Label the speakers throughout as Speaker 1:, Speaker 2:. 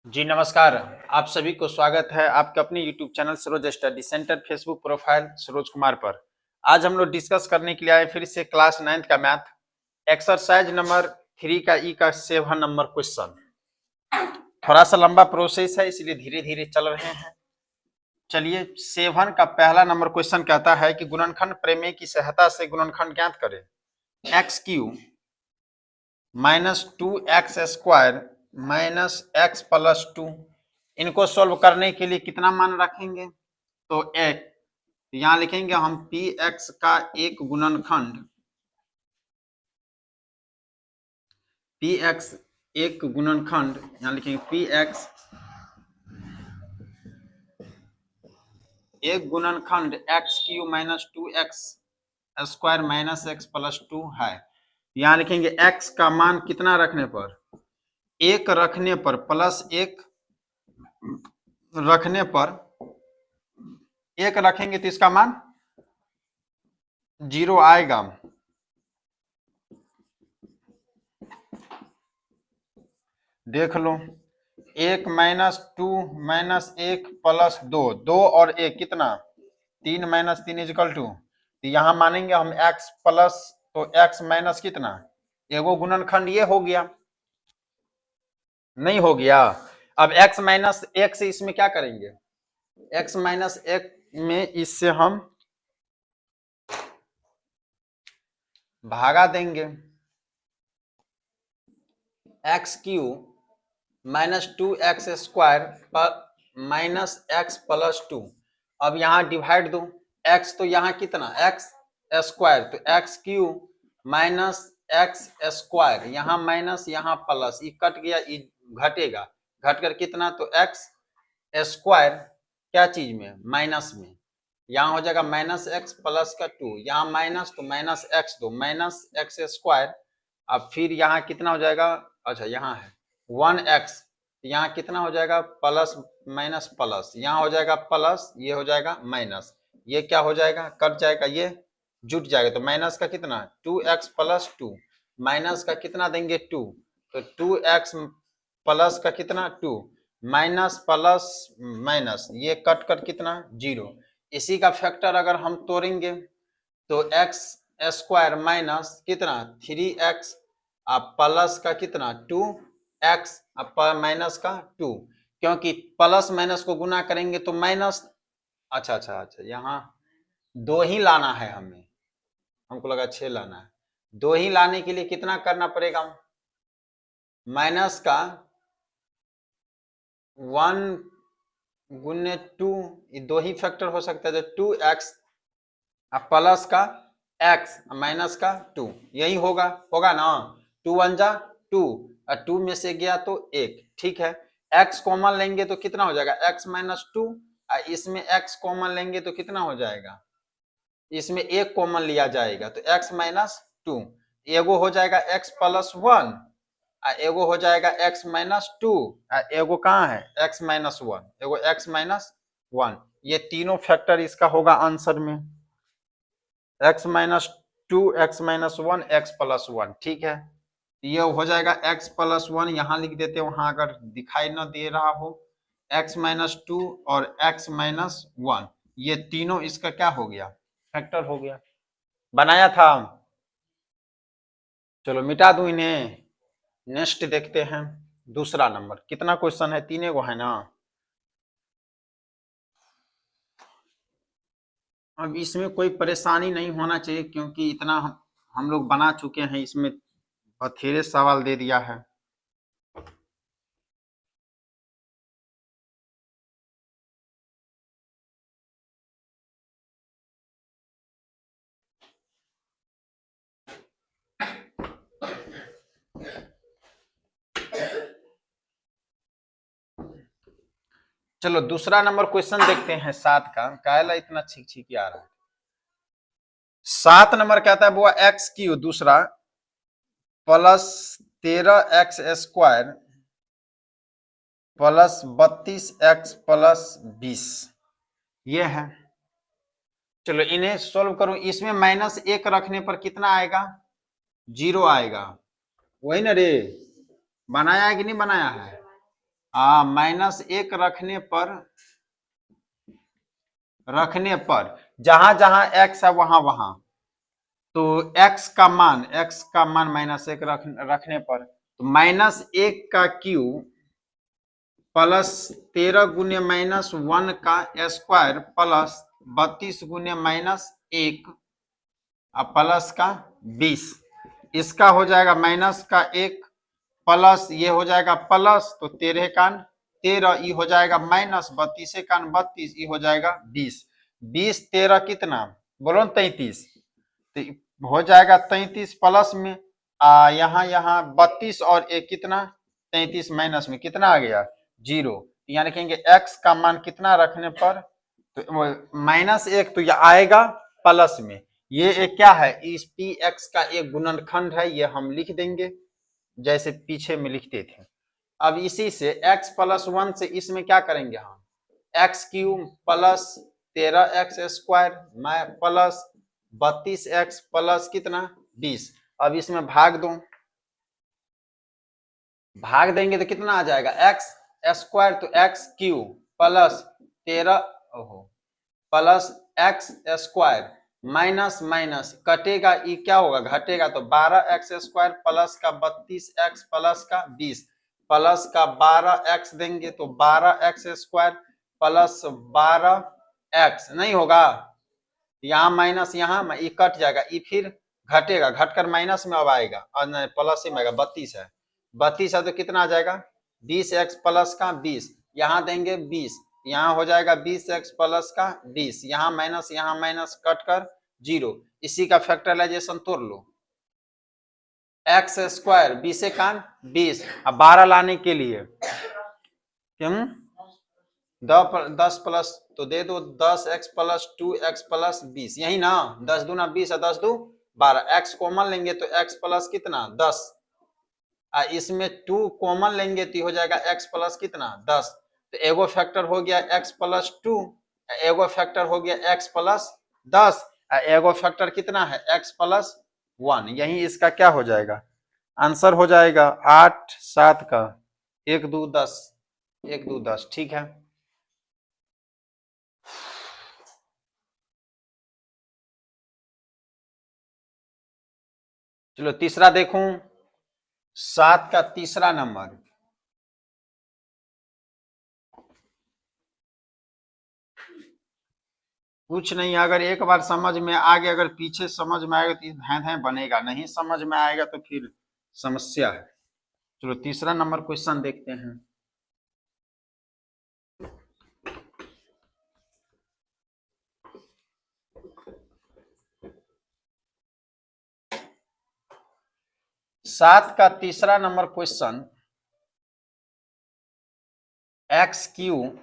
Speaker 1: जी नमस्कार। आप सभी को स्वागत है आपके अपने YouTube channel Saroj study centre Facebook profile Saroj Kumar पर। आज हम लोग डिस्कस करने के लिए आए फिर से क्लास 9th का मैथ एक्सरसाइज नंबर 3 का ई का 7 नंबर क्वेश्चन। थोड़ा सा लंबा प्रोसेस है इसलिए धीरे धीरे चल रहे हैं। चलिए 7 का पहला नंबर क्वेश्चन कहता है कि गुणनखंड प्रमेय की सहायता से गुणनखंड ज्ञात करें। एक्स क्यू -2x² -x + 2 इनको सॉल्व करने के लिए कितना मान रखेंगे? तो एक यहां लिखेंगे हम px का एक गुणनखंड, px एक गुणनखंड यहां लिखेंगे px एक गुणनखंड x³ -2x² -x + 2 है। यहां लिखेंगे x का मान कितना रखने पर, एक रखने पर प्लस एक रखने पर, एक रखेंगे तो इसका मान 0 आएगा। देख लो 1 - 2 - 1 + 2, 2 और 1 कितना 3 - 3 = 2। तो यहां मानेंगे हम x प्लस तो x माइनस कितना, एगो गुणनखंड ये हो गया, नहीं हो गया। अब x - 1 से इसमें क्या करेंगे, x - 1 में इससे हम भागा देंगे। x³ -2x² -x + 2। अब यहाँ डिवाइड दो, x तो यहाँ कितना x² तो x³ -x² यहाँ माइनस यहाँ प्लस, ये कट गया, ये घटेगा, घटकर कितना तो x² क्या चीज में माइनस में, यहाँ हो जाएगा -x प्लस का 2, यहाँ माइनस तो -x दो -x²। अब फिर यहाँ कितना हो जाएगा, अच्छा यहाँ है 1x, यहाँ कितना हो जाएगा प्लस माइनस प्लस, यहाँ हो जाएगा प्लस, ये हो जाएगा माइनस, ये क्या हो जाएगा कट जाएगा, ये जुट जाएगा। तो माइनस का कितना 2x + 2 माइनस का कितना देंगे 2, तो 2x प्लस का कितना 2 माइनस प्लस माइनस, ये कट कर कितना 0। इसी का फैक्टर अगर हम तोड़ेंगे तो x² माइनस कितना 3x प्लस का कितना 2x माइनस का 2, क्योंकि प्लस माइनस को गुना करेंगे तो माइनस। अच्छा अच्छा अच्छा, यहाँ 2 ही लाना है हमें, हमको लगा 6 लाना है। 2 ही लाने के लिए कितना करना पड़ेगा, माइनस का 1 गुने 2, ये 2 ही फैक्टर हो सकता है, तो 2x प्लस का x माइनस का 2, यही होगा, होगा ना। 2 1 जा 2 और 2 में से गया तो 1, ठीक है। x कॉमन लेंगे तो कितना हो जाएगा x - 2, इसमें x कॉमन लेंगे तो कितना हो जाएगा, इसमें 1 कॉमन लिया जाएगा तो x - 2, एगो हो जाएगा x + 1 एगो हो जाएगा x - 2, एगो कहाँ है x - 1, एगो x - 1, ये तीनों फैक्टर इसका होगा आंसर में, x - 2 x - 1 x + 1, ठीक है। ये हो जाएगा x + 1, यहाँ लिख देते हैं, वहां अगर दिखाई न दे रहा हो x - 2 और x - 1, ये तीनों इसका क्या हो गया फैक्टर हो गया, बनाया था। चलो मिटा दूं इन्हें, नेक्स्ट देखते हैं दूसरा नंबर, कितना क्वेश्चन है, 3 गो है ना। अब इसमें कोई परेशानी नहीं होना चाहिए क्योंकि इतना हम लोग बना चुके हैं, इसमें बथेरे सवाल दे दिया है। चलो दूसरा नंबर क्वेश्चन देखते हैं 7 का, कायला इतना छिक छिक आ रहा है। 7 नंबर कहता है वो x³ दूसरा plus 13x² plus 32x plus 20, ये है। चलो इन्हें सोल्व करो, इसमें -1 रखने पर कितना आएगा 0 आएगा, वही ना रे, बनाया है कि नहीं बनाया है, -1 रखने पर जहां जहां x है वहां वहां, तो x का मान -1 रखने पर, तो -1 का क्यूब प्लस 13 गुने -1 का स्क्वायर प्लस 32 गुने -1 प्लस का 20, इसका हो जाएगा -1 प्लस ये हो जाएगा प्लस, तो 13 का 13, ये हो जाएगा माइनस 32 का 32, ये हो जाएगा 20, 20 13 कितना बोलो 33, तो हो जाएगा 33 प्लस में यहाँ 32 और एक कितना 33 माइनस में कितना आ गया 0, यहाँ लिखेंगे x का मान कितना रखने पर, तो -1, तो ये आएगा प्लस में, ये एक क्या है इस px का एक गुणनखंड है, ये हम लिख देंगे जैसे पीछे में लिखते थे। अब इसी से x प्लस 1 से इसमें क्या करेंगे हम, x cube plus 13x square plus 32x plus कितना 20, अब इसमें भाग दो, भाग देंगे तो कितना आ जाएगा x स्क्वायर, तो x cube plus 13 plus x square minus minus कटेगा, ये क्या होगा घटेगा, तो 12x स्क्वायर प्लस का 32x प्लस का 20 प्लस का 12x देंगे, तो 12x स्क्वायर प्लस 12x नहीं होगा, यहाँ माइनस यहाँ ये कट जाएगा, ये फिर घटेगा, घटकर माइनस में अब आएगा और प्लस में आएगा, 32 है, 32 है तो कितना आ जाएगा 20x प्लस का 20, यहाँ देंगे 20, यहाँ हो जाएगा 20x प्लस का 20, यहाँ माइनस कट कर 0, इसी का फैक्टराइजेशन तोड़ लो, x स्क्वायर 20 का 20, अब 12 लाने के लिए क्यों 10 प्लस तो दे दो 10x प्लस 2x प्लस 20, यही ना 10 दूना 20 है 10 दू 12, x कॉमन लेंगे तो x प्लस कितना 10, इसमें 2 कॉमन लेंगे तो हो जाएगा x प्लस कितना 10, तो एगो फैक्टर हो गया x प्लस 2, एगो फैक्टर हो गया x प्लस 10, एगो फैक्टर कितना है x प्लस 1, यही इसका क्या हो जाएगा आंसर हो जाएगा 8 7 का 1 2 10, 1 2 10, ठीक है। चलो तीसरा देखूं, 7 का तीसरा नंबर, कुछ नहीं, अगर एक बार समझ में आ गया, अगर पीछे समझ में आएगा तो धाय बनेगा, नहीं समझ में आएगा तो फिर समस्या है। चलो तीसरा नंबर क्वेश्चन देखते हैं। सात का तीसरा number question, x cube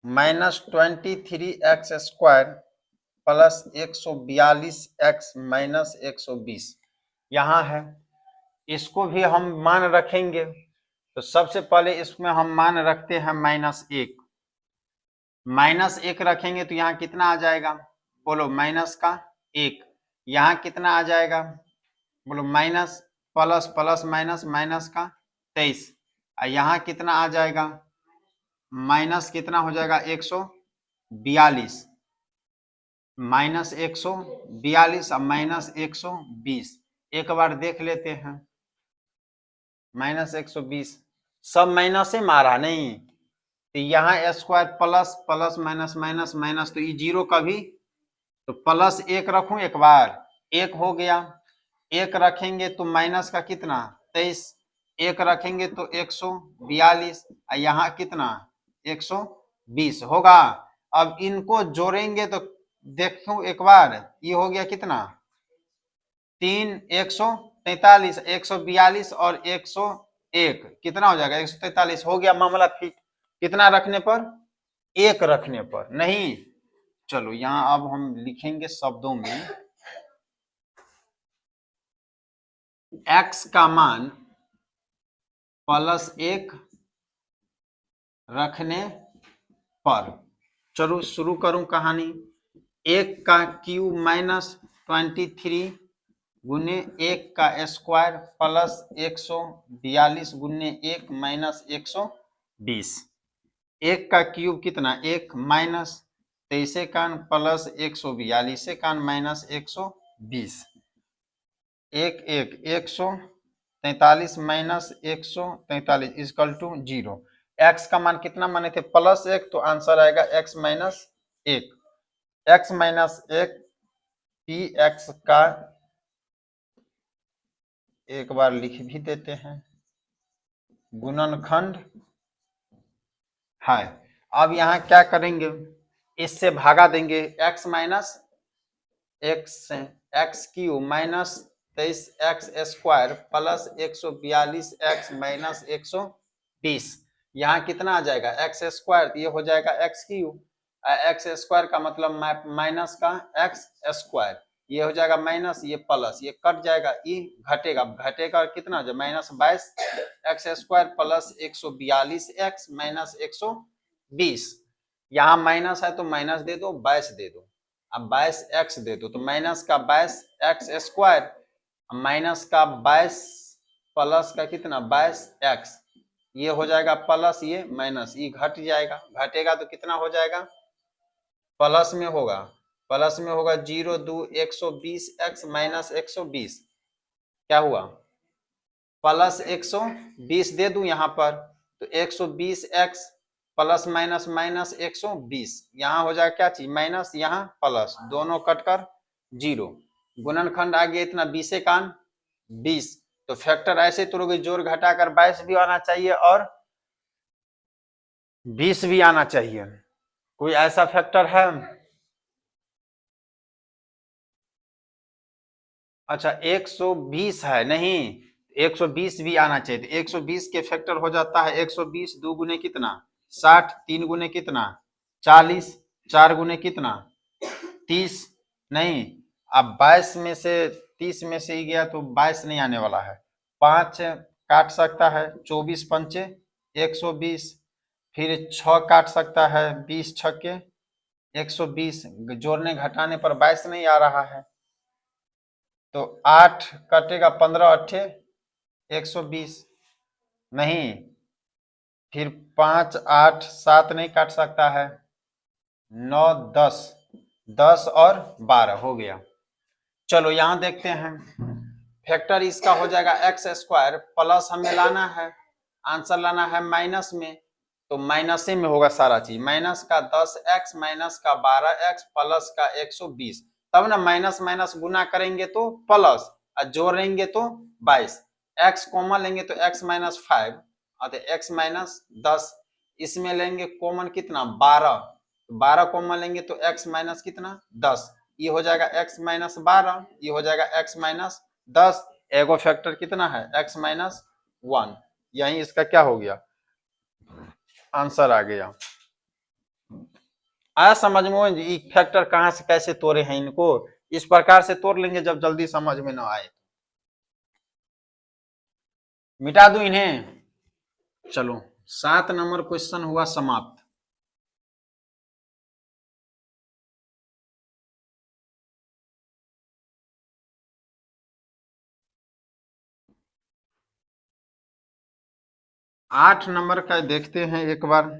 Speaker 1: -23x square plus 142x minus 120 यहाँ है, इसको भी हम मान रखेंगे, तो सबसे पहले इसमें हम मान रखते हैं -1 रखेंगे तो यहाँ कितना आ जाएगा बोलो -1, यहाँ कितना आ जाएगा बोलो माइनस प्लस प्लस माइनस का 23, यहाँ कितना आ जाएगा माइनस कितना हो जाएगा 142, -142 और -120, एक बार देख लेते हैं, -120 सब माइनस से मारा नहीं, तो यहाँ स्क्वायर प्लस प्लस माइनस तो ये 0 का भी, तो प्लस 1 रखूं एक बार, 1 हो गया, 1 रखेंगे तो माइनस का कितना 23, 1 रखेंगे तो 142, यहाँ कितना 120 होगा। अब इनको जोड़ेंगे तो देखो एक बार, ये हो गया कितना 3 143, 142 और 101 कितना हो जाएगा 143 हो गया मामला फिट, कितना रखने पर 1 रखने पर नहीं। चलो यहाँ अब हम लिखेंगे शब्दों में, x का मान +1 रखने पर, चलो शुरू करूं कहानी, 1 का क्यूब -23 गुने 1 का स्क्वायर प्लस 142 गुने 1 माइनस 120। 1 का क्यूब कितना 1 माइनस 23 कान प्लस 142 कान minus 120। 1 1 143 minus 143 equal to 0। X का मान कितना माने थे प्लस 1, तो आंसर आएगा x minus 1। x minus 1 P x का एक बार लिख भी देते हैं गुणनखंड है। अब यहाँ क्या करेंगे, इससे भागा देंगे x minus x Q minus 23 x square plus 142 x minus 120। यहाँ कितना आ जाएगा एक्स स्क्वायर, ये हो जाएगा एक्स क्यू, एक्स स्क्वायर का मतलब माइनस का एक्स स्क्वायर, ये हो जाएगा माइनस, ये प्लस, ये कट जाएगा, ये घटेगा, घटेगा कितना जो minus 22 x square plus 142 x minus 120। यहाँ माइनस है तो माइनस दे दो, 22 दे दो, अब 22 एक्स दे दो, तो माइनस का 22 एक्स स्क्वायर माइनस का 22 प्लस का कितना 22 एक्स, ये हो जाएगा प्लस, ये माइनस, ये घट जाएगा, घटेगा तो कितना हो जाएगा प्लस में होगा, प्लस में होगा 0 2 120 एक्स माइनस 120, क्या हुआ प्लस 120 दे दूं यहाँ पर, तो 120 एक्स प्लस माइनस माइनस 120, यहाँ हो जाएगा क्या चीज माइनस, यहाँ प्लस, दोनों कटकर 0। गुणनखंड आ गया इतना 20 कान 20, तो फैक्टर ऐसे तोड़ोगे जोड़ घटाकर 22 भी आना चाहिए और 20 भी आना चाहिए। कोई ऐसा फैक्टर है? अच्छा 120 है, नहीं 120 भी आना चाहिए, तो 120 के फैक्टर हो जाता है 120 2 गुने कितना 60, 3 गुने कितना 40, 4 गुने कितना 30, नहीं अब 22 में से 30 में से ही गया तो 22 नहीं आने वाला है, 5 काट सकता है 24 पंचे 120, फिर 6 काट सकता है 20 छक्के 120, जोड़ने घटाने पर 22 नहीं आ रहा है, तो 8 कटेगा 15 अट्ठे 120, नहीं फिर 5 8 7 नहीं काट सकता है, 9 10 10 और 12 हो गया। चलो यहां देखते हैं, फैक्टर इसका हो जाएगा एक्स स्क्वायर प्लस हमें लाना है, आंसर लाना है माइनस में, तो माइनस में होगा सारा चीज, माइनस का 10x माइनस का 12x प्लस का 120, तब ना माइनस माइनस गुना करेंगे तो प्लस और जोड़ेंगे तो 22, x कॉमन लेंगे तो x माइनस 5 और x माइनस 10, इसमें लेंगे कॉमन कितना 12, 12 कॉमन लेंगे तो x माइनस कितना 10, ये हो जाएगा x माइनस 12, ये हो जाएगा x माइनस 10, एगो फैक्टर कितना है x माइनस 1, यही इसका क्या हो गया आंसर आ गया। आया समझ में ये फैक्टर कहां से कैसे तोड़े हैं, इनको इस प्रकार से तोड़ लेंगे जब जल्दी समझ में ना आए, मिटा दूं इन्हें। चलो 7 नंबर क्वेश्चन हुआ समाप्त। आठ नंबर का देखते हैं एक बार।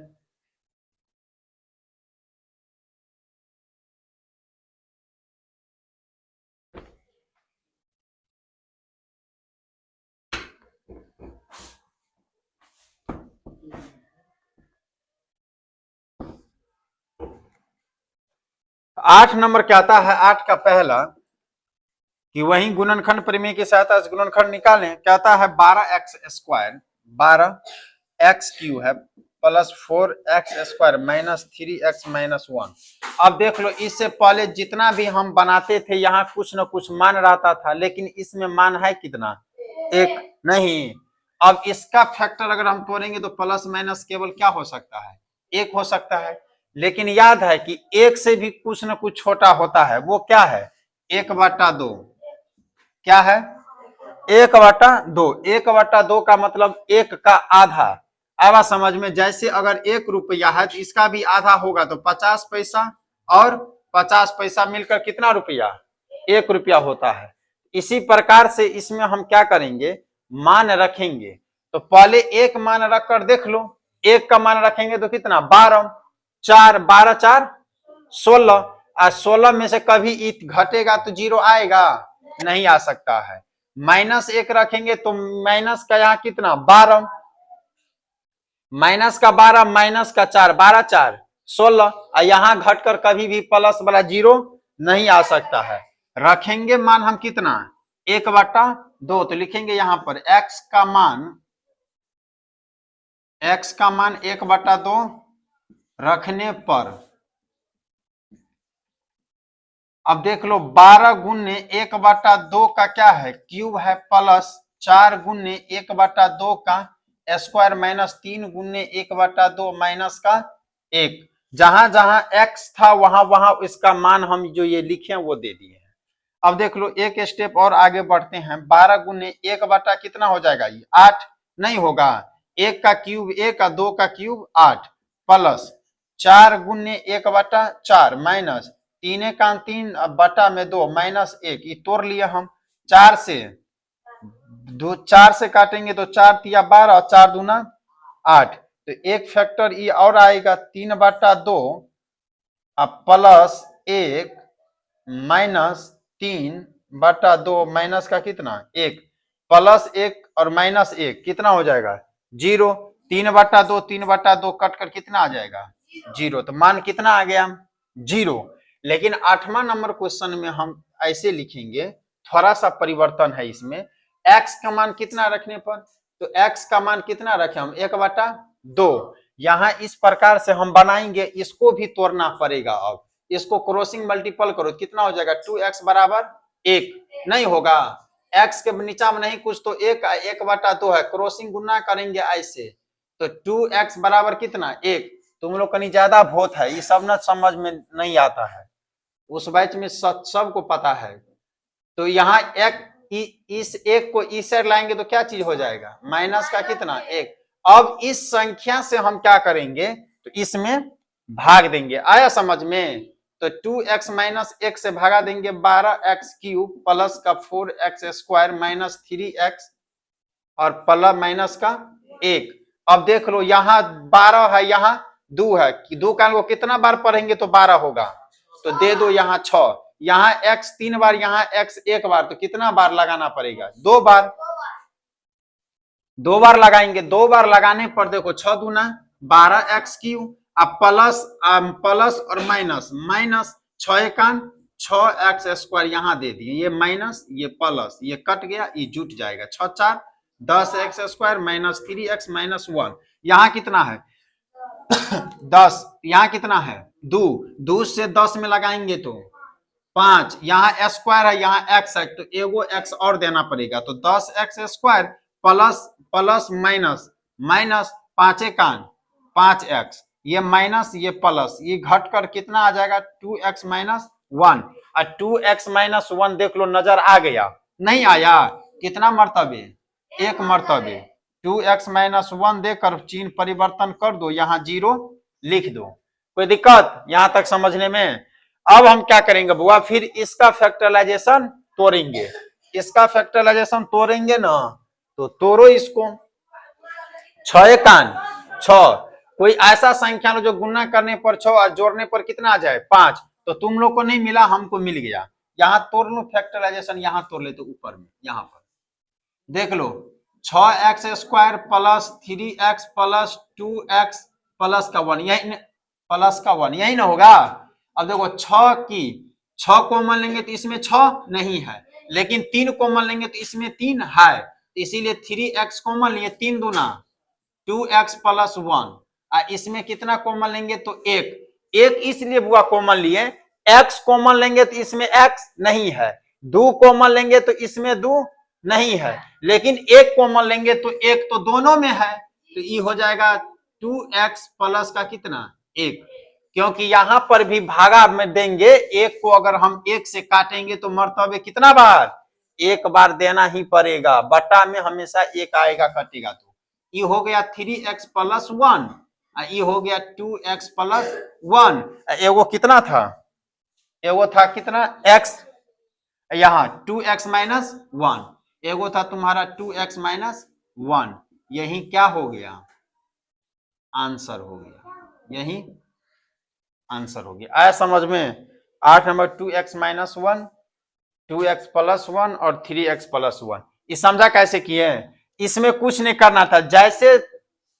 Speaker 1: आठ नंबर क्या आता है, आठ का पहला कि वही गुणनखंड प्रमेय की सहायता से गुणनखंड निकालें, क्या आता है 12x स्क्वायर 12x क्यू है plus 4x square minus 3x minus 1। अब देख लो इससे पहले जितना भी हम बनाते थे यहाँ कुछ न कुछ मान रहता था, लेकिन इसमें मान है कितना एक नहीं। अब इसका फैक्टर अगर हम तोड़ेंगे तो प्लस माइनस केवल क्या हो सकता है एक हो सकता है, लेकिन याद है कि एक से भी कुछ न कुछ छोटा होता है, वो क्या है 1/2, क्या है 1/2, 1/2 का मतलब एक का आधा। आवा समझ में, जैसे अगर 1 रुपया है तो इसका भी आधा होगा तो 50 पैसा और 50 पैसा मिलकर कितना रुपया 1 रुपया होता है। इसी प्रकार से इसमें हम क्या करेंगे, मान रखेंगे। तो पहले एक मान रखकर देख लो, एक का मान रखेंगे तो कितना 12, 4 12 4 16, और 16 में से कभी घटेगा तो 0 आएगा, नहीं आ सकता है। -1 रखेंगे तो माइनस का यहाँ कितना 12, माइनस का 12 माइनस का 4 12 4 16, और यहां घटकर कभी भी प्लस वाला 0 नहीं आ सकता है। रखेंगे मान हम कितना 1/2, तो लिखेंगे यहां पर x का मान 1/2 रखने पर, अब देख लो 12 गुने 1/2 का क्या है क्यूब है, प्लस 4 गुने 1/2 का स्क्वायर, माइनस 3 गुने 1/2 माइनस का 1। जहां जहां x था वहां वहां इसका मान हम जो ये लिखे वो दे दिए हैं। अब देख लो एक स्टेप और आगे बढ़ते हैं, 12 गुने 1 कितना हो जाएगा, ये 8 नहीं होगा, 1 का क्यूब 1 का 2 का क्यूब 8, प्लस 4 गुने 1/4 माइनस 3 का 3 बटा में 2 माइनस 1, ये तोड़ लिए हम, 4 से काटेंगे तो 4 तिया 12 और 4 दूना 8, तो एक फैक्टर ये और आएगा 3/2 प्लस 1 माइनस 3/2 माइनस का कितना 1, प्लस 1 और माइनस 1 कितना हो जाएगा 0, 3/2 3/2 कट कर कितना आ जाएगा 0, तो मान कितना आ गया 0। लेकिन 8वां नंबर क्वेश्चन में हम ऐसे लिखेंगे, थोड़ा सा परिवर्तन है इसमें, x का मान कितना रखने पर, तो x का मान कितना रखे हम 1/2, यहां इस प्रकार से हम बनाएंगे, इसको भी तोड़ना पड़ेगा। अब इसको क्रॉसिंग मल्टीपल करो कितना हो जाएगा 2x बराबर 1, नहीं होगा, x के नीचा में नहीं कुछ तो 1/2 है, क्रॉसिंग गुना करेंगे ऐसे, तो 2x बराबर कितना 1। तुम लोग कहीं ज्यादा भूत है, ये सब ना समझ में नहीं आता है, उस बैच में सबको पता है। तो यहाँ इस एक को इस साइड लाएंगे तो क्या चीज हो जाएगा माइनस का कितना 1। अब इस संख्या से हम क्या करेंगे, तो इसमें भाग देंगे, आया समझ में, तो 2x माइनस 1 से भागा देंगे 12x क्यूब प्लस का 4x स्क्वायर माइनस 3x और प्लस माइनस का 1। अब देख लो यहाँ 12 है, यहाँ 2 है, 2 का वो कितना बार पढ़ेंगे तो 12 होगा, तो दे दो यहाँ 6, यहाँ x 3 बार, यहाँ x 1 बार, तो कितना बार लगाना पड़ेगा 2 बार, 2 बार लगाएंगे, 2 बार लगाने पर देखो 6 दूना 12x क्यूब, अब प्लस और माइनस, माइनस 6x स्क्वायर यहाँ दे दिए, ये माइनस ये प्लस, ये कट गया, ये जुट जाएगा, 6 4 10x square minus 3x minus 1, यहाँ कितना है 10, यहाँ कितना है 2 से 10 में लगाएंगे तो 5, यहाँ स्क्वायर है यहाँ x है, तो एगो x और देना पड़ेगा, तो 10x square plus minus minus 5 कान 5x, ये माइनस ये प्लस, ये घट कर कितना आ जाएगा 2x माइनस 1, और 2x माइनस 1 देख लो नजर आ गया, नहीं आया, कितना मर्तबे एक मर्तबे, 2x माइनस 1 देकर चिन्ह परिवर्तन कर दो, यहाँ 0 लिख दो, कोई दिक्कत यहां तक समझने में। अब हम क्या करेंगे बुआ, फिर इसका फैक्टराइजेशन तोड़ेंगे, इसका फैक्टराइजेशन तोड़ेंगे ना, तो तोड़ो इसको, 6 कान 6, कोई ऐसा संख्या जो गुना करने पर 6 और जोड़ने पर कितना आ जाए 5, तो तुम लोग को नहीं मिला हमको मिल गया, यहाँ तोड़ लो फैक्टराइजेशन, यहाँ तोड़ ले तो ऊपर में, यहाँ पर देख लो 6x square plus 3x plus 2x plus का 1, यही प्लस का 1 यही ना होगा। अब देखो 6 कॉमन लेंगे तो इसमें 6 नहीं है, लेकिन 3 कॉमन लेंगे तो इसमें 3 है, इसीलिए 3x कॉमन लिए, 3 दूना 2x प्लस 1, इसमें कितना कॉमन लेंगे तो 1 इसलिए बुआ कॉमन लिए, x कॉमन लेंगे तो इसमें x नहीं है, 2 कॉमन लेंगे तो इसमें 2 नहीं है, लेकिन 1 कॉमन लेंगे तो 1 तो दोनों में है, तो ये हो जाएगा 2x प्लस का कितना 1, क्योंकि यहां पर भी भागा में देंगे, 1 को अगर हम 1 से काटेंगे तो मर्तबे कितना बार 1 बार देना ही पड़ेगा, बटा में हमेशा 1 आएगा कटेगा, तो ये हो गया 3x प्लस 1, ये हो गया 2x प्लस 1, एगो कितना था, एगो था कितना x, यहाँ 2x माइनस 1, एगो था तुम्हारा 2x माइनस 1, यही क्या हो गया, आंसर हो गया, यही आंसर हो गया। आया समझ में? 8 number 2x minus 1, 2x plus 1 और 3x प्लस 1। ये समझा कैसे किए? इसमें कुछ नहीं करना था, जैसे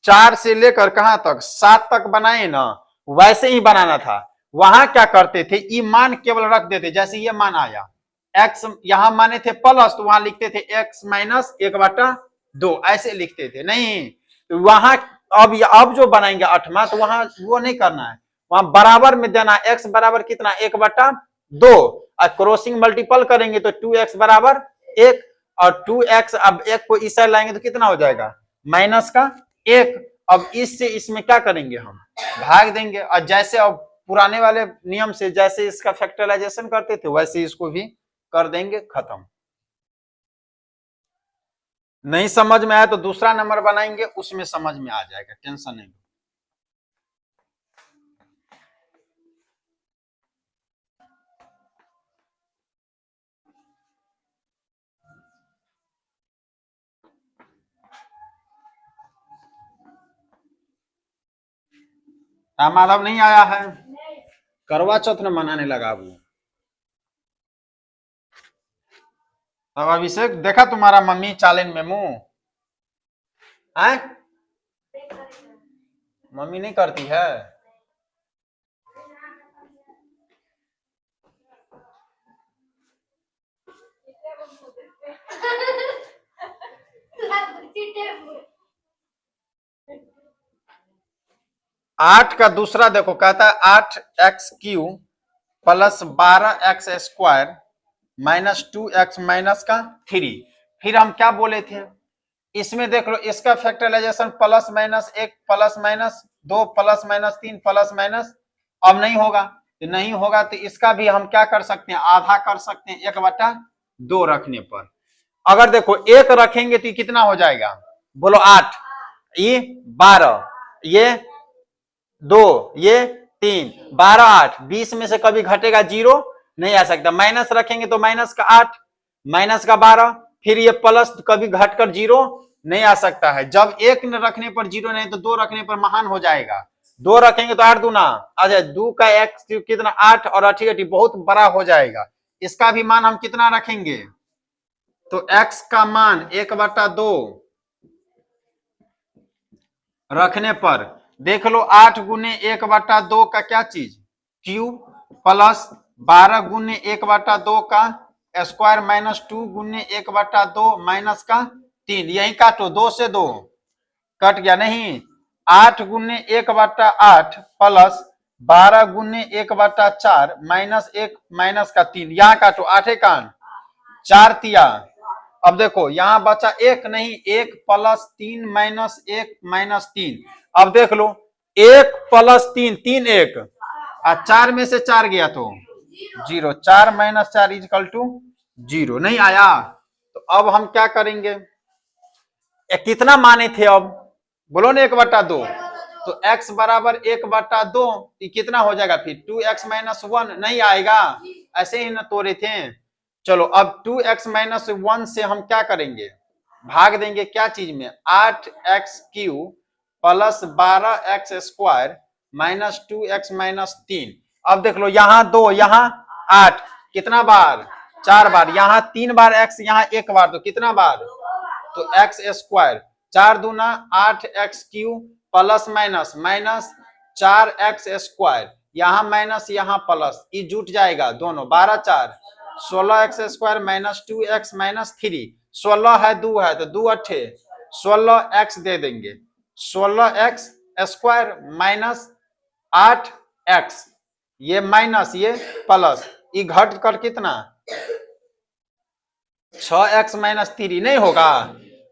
Speaker 1: 4 से लेकर कहां तक 7 तक बनाए ना, वैसे ही बनाना था। वहां क्या करते थे, ये मान केवल रख देते, जैसे ये मान आया x यहां माने थे प्लस, तो वहां लिखते थे x माइनस 1/2, ऐसे लिखते थे। नहीं, तो वहां अब जो बनाएंगे 8वां, तो वहां वो नहीं करना है, वहां बराबर में देना, x बराबर कितना 1/2, और क्रॉसिंग मल्टीपल करेंगे तो 2x बराबर 1, और 2x अब 1 को इस साइड लाएंगे तो कितना हो जाएगा, माइनस का 1। अब इससे इसमें क्या करेंगे, हम भाग देंगे, और जैसे अब पुराने वाले नियम से जैसे इसका फैक्टराइजेशन करते थे, वैसे इसको भी कर देंगे, खत्म। नहीं समझ में आया तो दूसरा नंबर बनाएंगे, उसमें समझ में आ जाएगा, टेंशन नहीं। राम माधव नहीं आया है, करवा चौथ में मनाने लगा वो। अब अभिषेक देखा तुम्हारा मम्मी चालन में मुंह है, मम्मी नहीं करती है। आठ का दूसरा देखो, कहता है 8x³ plus 12x² minus 2x minus का 3। फिर हम क्या बोले थे, इसमें देख लो, इसका factorisation plus minus 1 plus minus 2 plus minus 3 plus minus, अब नहीं होगा, तो नहीं होगा तो इसका भी हम क्या कर सकते हैं, आधा कर सकते हैं 1/2 रखने पर। अगर देखो 1 रखेंगे तो कितना हो जाएगा, बोलो 8, ये 12, ये 2, ये 3, 12 8, 20 में से कभी घटेगा 0 नहीं आ सकता। माइनस रखेंगे तो माइनस का 8, माइनस का 12, फिर ये प्लस कभी घटकर 0 नहीं आ सकता है। जब 1 रखने पर 0 नहीं, तो 2 रखने पर महान हो जाएगा। 2 रखेंगे तो 8 दूना, अच्छा 2 का x कितना 8 और 8 बहुत बड़ा हो जाएगा। इसका भी मान हम कितना रखेंगे, तो x का मान 1/2 रखने पर देख लो, 8 गुने 1/2 का क्या चीज, क्यूब, प्लस 12 गुने 1/2 का स्क्वायर, माइनस 2 गुने 1/2 माइनस का 3, यही काटो, 2 से 2 कट गया, नहीं 8 गुने 1/8 प्लस 12 गुने 1/4 माइनस 1 माइनस का 3, यहां काटो, 8 कान 4 तिया। अब देखो यहां बचा 1, नहीं 1 प्लस 3 माइनस 1 माइनस 3। अब देख लो 1 प्लस 3, 3 1, और 4 में से 4 गया तो 0, 4 माइनस 4 इजकल टू 0, नहीं आया। तो अब हम क्या करेंगे, कितना माने थे, अब बोलो ना 1/2, तो x बराबर 1/2, कितना हो जाएगा फिर 2x माइनस 1, नहीं आएगा, ऐसे ही ना तोड़े थे। चलो अब 2x माइनस 1 से हम क्या करेंगे, भाग देंगे क्या चीज में, 8x³ plus 12x² minus 2x minus 3। अब देख लो यहाँ 2, यहाँ 8, कितना बार, 4 बार, यहाँ 3 बार x, यहाँ 1 बार, तो कितना बार, तो x², 4 दूना 8x³ plus minus minus 4x², यहाँ माइनस यहाँ प्लस, ये जुट जाएगा दोनों, 12 4 16x² माइनस 2x माइनस 3, 16 है 2 है तो 2 8 16x दे देंगे, 16x² माइनस 8x, ये माइनस ये प्लस, ये घट कर कितना 6x माइनस 3 नहीं होगा।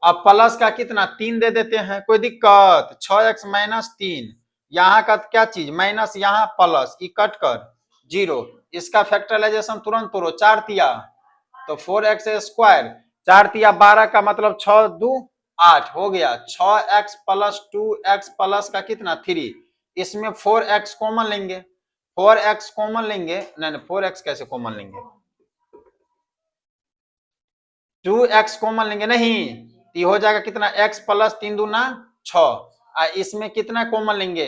Speaker 1: अब प्लस का कितना 3 दे देते हैं, कोई दिक्कत, 6x माइनस 3, यहाँ का क्या चीज माइनस, यहाँ प्लस, ई कट कर 0, इसका फैक्टराइजेशन तुरंत तोड़ो, 4 तिया तो 4x², 4 तिया 12 का मतलब 6 2 8 हो गया, 6x प्लस 2x प्लस का कितना 3, इसमें 4x कॉमन लेंगे, 4x कॉमन लेंगे, नहीं 4x कैसे कॉमन लेंगे, 2x कॉमन लेंगे नहीं, ये हो जाएगा कितना x प्लस 3 दूना 6। इसमें कितना कॉमन लेंगे,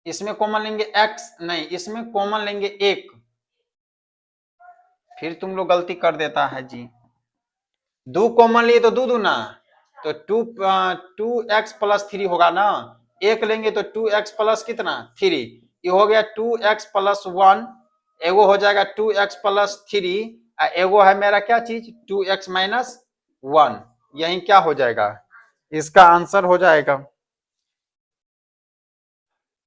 Speaker 1: इसमें कॉमन लेंगे x नहीं, इसमें कॉमन लेंगे 1। फिर तुम लोग गलती कर देता है जी, 2 कॉमन लिए तो 2 दूना, तो 2x प्लस 3 होगा ना, 1 लेंगे तो 2x प्लस कितना 3, ये हो गया 2x प्लस 1, एगो हो जाएगा 2x प्लस 3, एगो है मेरा क्या चीज 2x माइनस 1। यही क्या हो जाएगा, इसका आंसर हो जाएगा,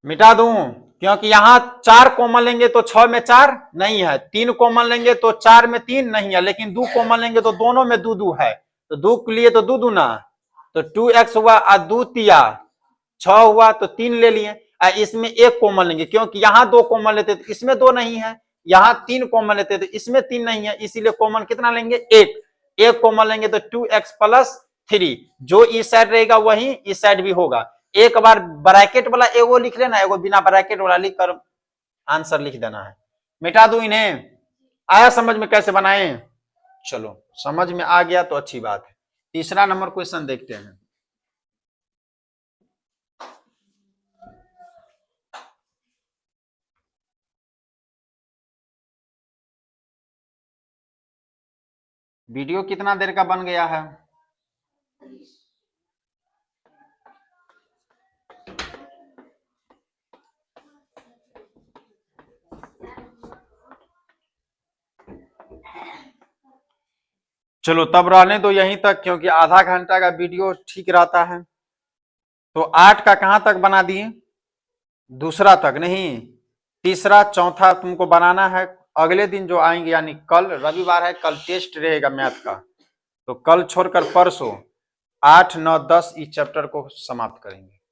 Speaker 1: मिटा दूं क्योंकि यहाँ 4 कॉमन लेंगे तो 6 में 4 नहीं है, 3 कॉमन लेंगे तो 4 में 3 नहीं है, लेकिन 2 कॉमन लेंगे तो दोनों में 2 2 है, तो 2 के लिए तो 2 दूना, तो 2x हुआ और 2 तिया 6 हुआ, तो 3 ले लिए। इसमें 1 कॉमन लेंगे क्योंकि यहाँ 2 कॉमन लेते तो इसमें 2 नहीं है, यहाँ 3 कॉमन लेते तो इसमें 3 नहीं है, इसीलिए कॉमन कितना लेंगे 1 कॉमन लेंगे तो 2x प्लस 3, जो इस साइड रहेगा वही इस साइड भी होगा। एक बार ब्रैकेट वाला एगो लिख लेना, एगो बिना ब्रैकेट वाला लिख कर आंसर लिख देना है। मिटा दूं इन्हें, आया समझ में कैसे बनाए, चलो समझ में आ गया तो अच्छी बात है। तीसरा नंबर क्वेश्चन देखते हैं। वीडियो कितना देर का बन गया है, चलो तब रहने दो यहीं तक, क्योंकि आधा घंटा का वीडियो ठीक रहता है। तो 8 का कहां तक बना दिए, दूसरा तक नहीं, तीसरा चौथा तुमको बनाना है। अगले दिन जो आएंगे यानी कल रविवार है, कल टेस्ट रहेगा मैथ का, तो कल छोड़कर परसों 8 9 10 इस चैप्टर को समाप्त करेंगे।